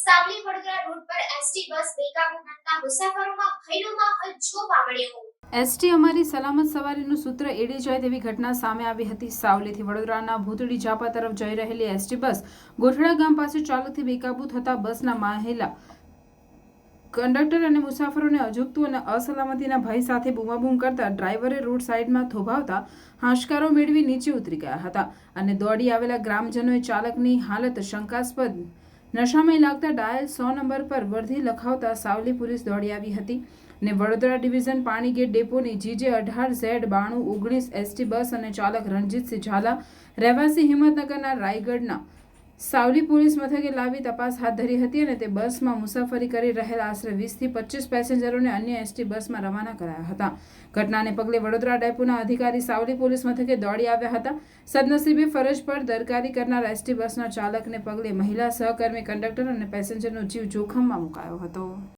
Savli Vadodara road પર ST bus બેકાબુ બનતા મુસાફરોમાં ભયનો માહોલ જોવા મળ્યો. એસટી અમારી સલામત સવારીનું સૂત્ર એડી જાય તેવી ઘટના સામે આવી હતી. સાવલીથી વડોદરાના ભૂતળી ઝાપા તરફ જઈ રહેલી એસટી બસ ગોઠડા ગામ પાસે ચાલકથી બેકાબુ થતા બસના મહિલા કંડક્ટર અને મુસાફરોને અજુગતું અને અસલામતીના ભય સાથે બૂમાબૂમ કરતા ડ્રાઈવરે રોડ સાઈડમાં થોભાવતા હાશકારો મેળવી નીચે ઉતરી ગયા હતા અને દોડી આવેલા ગ્રામજનોએ ચાલકની હાલત શંકાસ્પદ નશામાં લાગતા ડાયલ 100 નંબર પર વર્ધી લખાવતા સાવલી પોલીસ દોડી આવી હતી ને વડોદરા ડિવિઝન પાણીગેટ ડેપોની GJ18Z9219 એસટી બસ અને ચાલક રણજીતસિંહ ઝાલા રહેવાસી હિંમતનગરના રાયગઢના સાવલી પોલીસ મથકે લાવી તપાસ હાથ ધરી હતી અને તે બસમાં મુસાફરી કરી રહેલા આશરે 20 થી 25 પેસેન્જરોને અન્ય એસટી બસમાં રવાના કરાયા હતા. ઘટનાને પગલે વડોદરા ડેપોના અધિકારી સાવલી પોલીસ મથકે દોડી આવ્યા હતા. સદનસીબે ફરજ પર દરકારી કરનાર એસટી બસના ચાલકને પગલે મહિલા સહકર્મી કંડક્ટર અને પેસેન્જરનો જીવ જોખમમાં મુકાયો હતો.